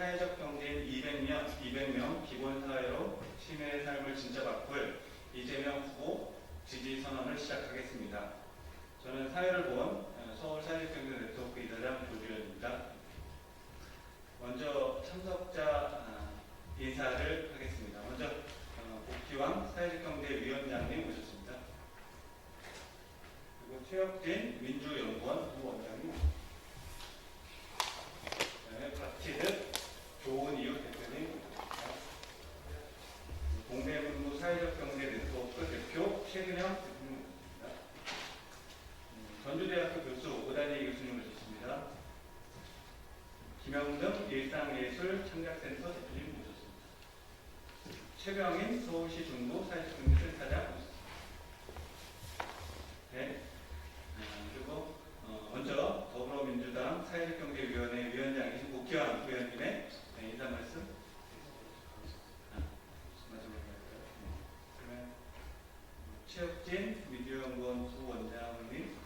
사회적 경제인 200명 기본사회로 시민의 삶을 진짜 바꿀 이재명 후보 지지 선언을 시작하겠습니다. 저는 사회를 본 서울사회적경제 네트워크 이사장 조주현입니다. 먼저 참석자 인사를 하겠습니다. 먼저 복희왕 사회적경제위원장님 오셨습니다. 그리고 최혁진 민주연구원 부원장님, 그다음에 박치득 좋은이유 대표님 오셨습니다. 동대문구 사회적경제 네트워크 대표 최근영 대표님 오셨습니다. 전주대학교 교수 오다니 교수님 오셨습니다. 김영등 일상예술 창작센터 대표님 모셨습니다. 최병인 서울시 중부 사회적경제센터장 모셨습니다. 네. 그리고 먼저 더불어민주당 사회적경제위원회 위원장이신 복희왕 의원님의 인사 말씀 마지막에 할까요? 그러면 최혁진 미디어연구원 부원장님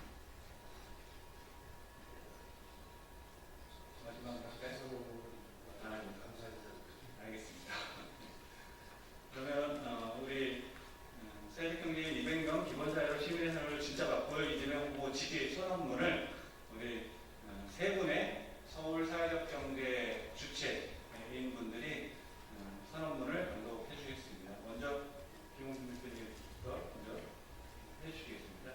마지막으로 할까요? 알겠습니다. 그러면 우리 사회적경제인 200명 기본사회로 시민의 삶을 진짜 바꿀 이재명 후보 지지 선언문을 우리 세 분의 서울 사회적 경제 주체인 분들이 선언문을 언급해 주겠습니다. 먼저 김홍준 대표님부터 먼저 해주시겠습니다.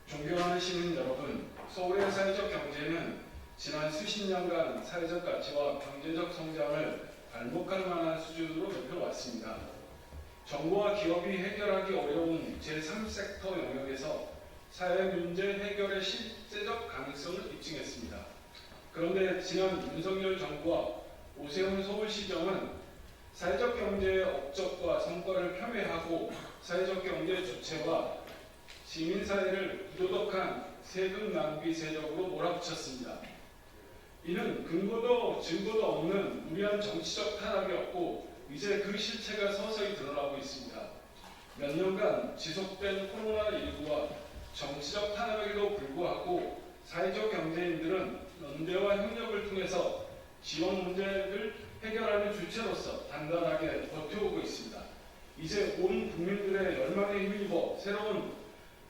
존경하는 시민 여러분, 서울의 사회적 경제는 지난 수십 년간 사회적 가치와 경제적 성장을 발목할 만한 수준으로 높여왔습니다. 정부와 기업이 해결하기 어려운 제3섹터 영역에서 사회 문제 해결의 실제적 가능성을 입증했습니다. 그런데 지난 윤석열 정부와 오세훈 서울시정은 사회적 경제의 업적과 성과를 폄훼하고 사회적 경제 주체와 시민사회를 부도덕한 세금 낭비 세력으로 몰아붙였습니다. 이는 근거도 증거도 없는 무리한 정치적 탄압이었고 이제 그 실체가 서서히 드러나고 있습니다. 몇 년간 지속된 코로나19와 정치적 탄압에도 불구하고 사회적 경제인들은 연대와 협력을 통해서 지원 문제를 해결하는 주체로서 단단하게 버텨오고 있습니다. 이제 온 국민들의 열망에 힘입어 새로운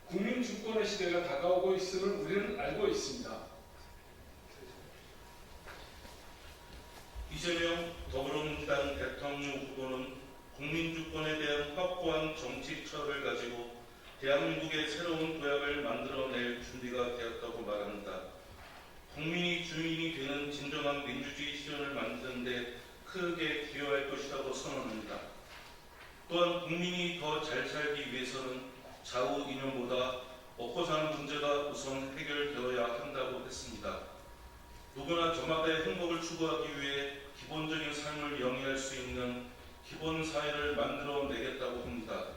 국민 주권의 시대가 다가오고 있음을 우리는 알고 있습니다. 이재명 더불어민주당 대통령 후보는 국민주권에 대한 확고한 정치철을 가지고 대한민국의 새로운 도약을 만들어낼 준비가 되었다고 말합니다. 국민이 주인이 되는 진정한 민주주의 실현을 만드는 데 크게 기여할 것이라고 선언합니다. 또한 국민이 더 잘 살기 위해서는 좌우 이념보다 먹고 사는 문제가 우선 해결되어야 한다고 했습니다. 누구나 저마다의 행복을 추구하기 위해 기본적인 삶을 영위할 수 있는 기본사회를 만들어내겠다고 합니다.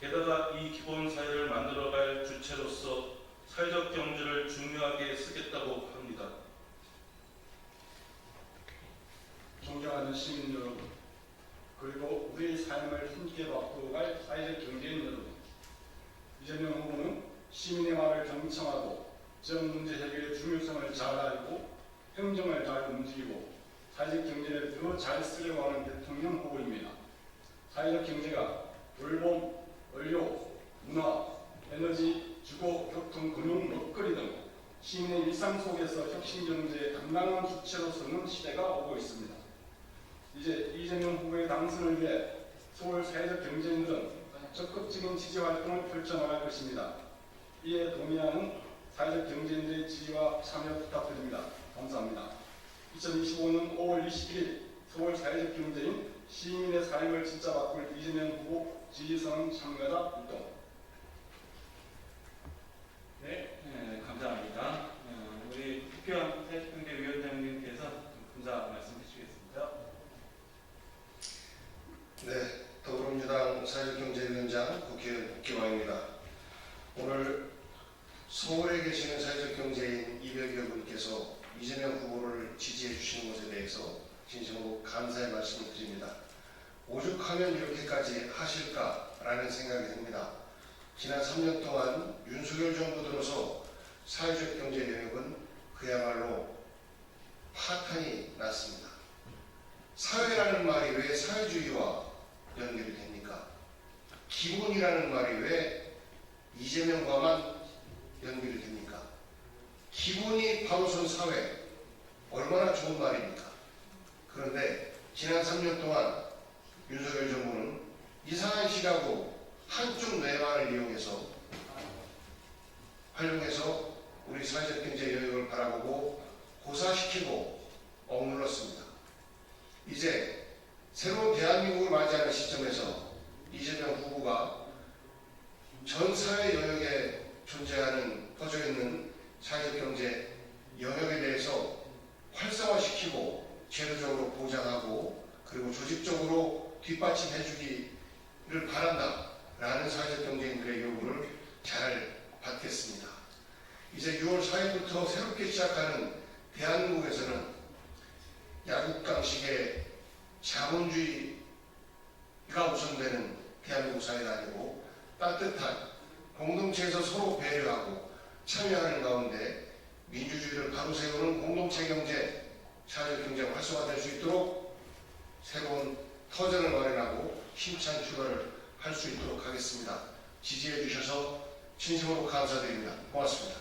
게다가 이 기본사회를 만들어갈 주체로서 사회적 경제를 중요하게 쓰겠다고 합니다. 존경하는 시민 여러분, 그리고 우리의 삶을 함께 바꾸어갈 사회적 경제인 여러분, 이재명 후보는 시민의 말을 경청하고 지역 문제 해결의 중요성을 잘 알고 행정을 잘 움직이고 사회적 경제를 더 잘 쓰려고 하는 대통령 후보입니다. 사회적 경제가 돌봄, 의료, 문화, 에너지, 주거, 교통, 금융, 먹거리 등 시민의 일상 속에서 혁신 경제의 당당한 주체로 서는 시대가 오고 있습니다. 이제 이재명 후보의 당선을 위해 서울 사회적 경제인들은 적극적인 지지 활동을 펼쳐나갈 것입니다. 이에 동의하는 사회적 경제인들의 지지와 참여 부탁드립니다. 감사합니다. 2025년 5월 21일 서울 사회적 경제인 시민의 삶을 진짜 바꿀 이재명 후보 지지선 참가자 활동. 네, 감사합니다. 우리 복희왕 사회적경제위원장님께서 감사 말씀해 주시겠습니다. 네, 더불어민주당 사회적경제위원장 복희왕입니다. 오늘 서울에 계시는 사회적 경제인 200여 분께서 이재명 후보를 지지해 주시는 것에 대해서 진심으로 감사의 말씀을 드립니다. 오죽하면 이렇게까지 하실까라는 생각이 듭니다. 지난 3년 동안 윤석열 정부 들어서 사회적 경제 영역은 그야말로 파탄이 났습니다. 사회라는 말이 왜 사회주의와 연결이 됩니까? 기본이라는 말이 왜 이재명과만 연결이 됩니까? 기본이 바로 선 사회, 얼마나 좋은 말입니까? 그런데 지난 3년 동안 윤석열 정부는 이상한 시각으로 한쪽 뇌만을 활용해서 우리 사회적 경제 영역을 바라보고 고사시키고 억눌렀습니다. 이제 새로운 대한민국을 맞이하는 시점에서 이재명 후보가 전 사회 영역에 존재하는 퍼져 있는 사회적 경제 영역에 대해서 활성화시키고 제도적으로 보장하고 그리고 조직적으로 뒷받침해주기를 바란다라는 사회적 경제인들의 요구를 잘 받겠습니다. 이제 6월 4일부터 새롭게 시작하는 대한민국에서는 야국강식의 자본주의가 우선되는 대한민국 사회가 아니고 따뜻한 공동체에서 서로 배려하고 참여하는 가운데 민주주의를 바로 세우는 공동체 경제, 사회적 경제가 활성화될 수 있도록 새로운 터전을 마련하고 힘찬 출발을 할 수 있도록 하겠습니다. 지지해 주셔서 진심으로 감사드립니다. 고맙습니다.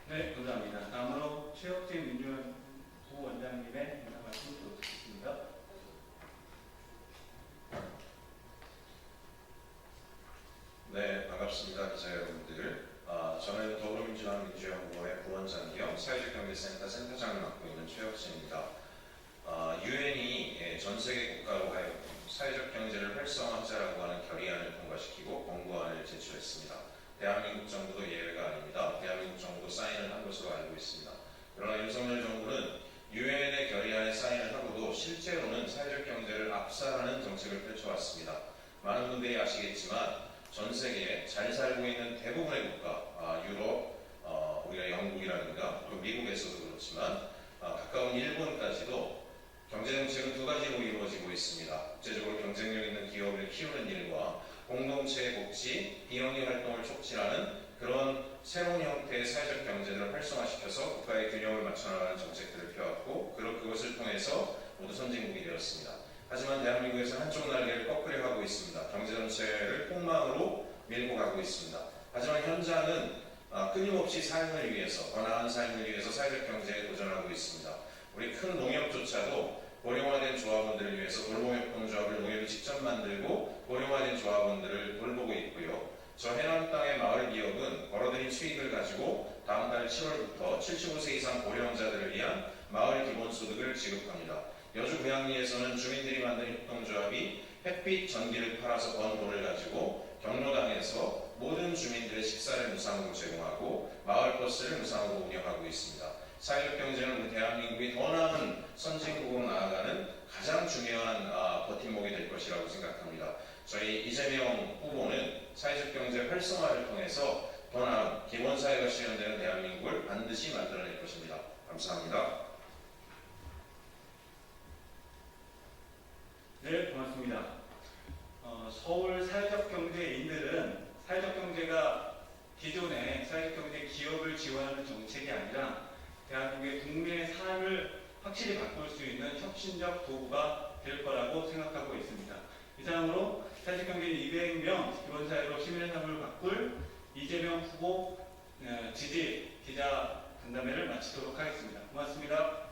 네, 감사합니다. 다음으로 최혁진 민주원 부원장님의 인사 말씀 들어주겠습니다. 네, 반갑습니다. 기자 여러분들. 저는 더불어민주당 민주연구원의 부원장 겸 사회적경제센터 센터장을 맡고 있는 최혁진입니다. 유엔이 전 세계 국가로 하여금 사회적 경제를 활성화하자라고 하는 결의안을 통과시키고 권고안을 제출했습니다. 대한민국 정부도 예외가 아닙니다. 대한민국 정부도 사인을 한 것으로 알고 있습니다. 그러나 윤석열 정부는 유엔의 결의안에 사인을 하고도 실제로는 사회적 경제를 압살하는 정책을 펼쳐왔습니다. 많은 분들이 아시겠지만 전 세계에 잘 살고 있는 대부분의 국가, 유럽, 우리가 영국이라든가 또 미국에서도 그렇지만 가까운 일본까지도 경제정책은 두 가지로 이루어지고 있습니다. 국제적으로 경쟁력 있는 기업을 키우는 일과 공동체의 복지, 비영리 활동을 촉진하는 그런 새로운 형태의 사회적 경제를 활성화시켜서 국가의 균형을 맞춰나가는 정책들을 펴왔고 그것을 통해서 모두 선진국이 되었습니다. 하지만 대한민국에서는 한쪽 날개를 꺾으려 하고 있습니다. 경제 전체를 폭망으로 밀고 가고 있습니다. 하지만 현장은 끊임없이 삶을 위해서, 더 나은 삶을 위해서 사회적 경제에 도전하고 있습니다. 우리 큰 농협조차도 고령화된 조합원들을 위해서 돌봄협동조합을 농협이 직접 만들고 고령화된 조합원들을 돌보고 있고요. 저 해남 땅의 마을 기업은 벌어들인 수익을 가지고 다음 달 7월부터 75세 이상 고령자들을 위한 마을 기본소득을 지급합니다. 여주 고양리에서는 주민들이 만든 협동조합이 햇빛 전기를 팔아서 번 돈을 가지고 경로당에서 모든 주민들의 식사를 무상으로 제공하고 마을버스를 무상으로 운영하고 있습니다. 사회적 경제는 우리 대한민국이 더 나은 선진국으로 나아가는 가장 중요한 버팀목이 될 것이라고 생각합니다. 저희 이재명 후보는 사회적 경제 활성화를 통해서 더 나은 기본사회가 실현되는 대한민국을 반드시 만들어낼 것입니다. 감사합니다. 네, 고맙습니다. 서울 사회적 경제인들은 사회적 경제가 기존의 사회적 경제 기업을 지원하는 정책이 아니라 대한민국의 국민의 삶을 확실히 바꿀 수 있는 혁신적 도구가 될 거라고 생각하고 있습니다. 이상으로 사회적 경제인 200명 기본사회로 시민의 삶을 바꿀 이재명 후보 지지 기자 간담회를 마치도록 하겠습니다. 고맙습니다.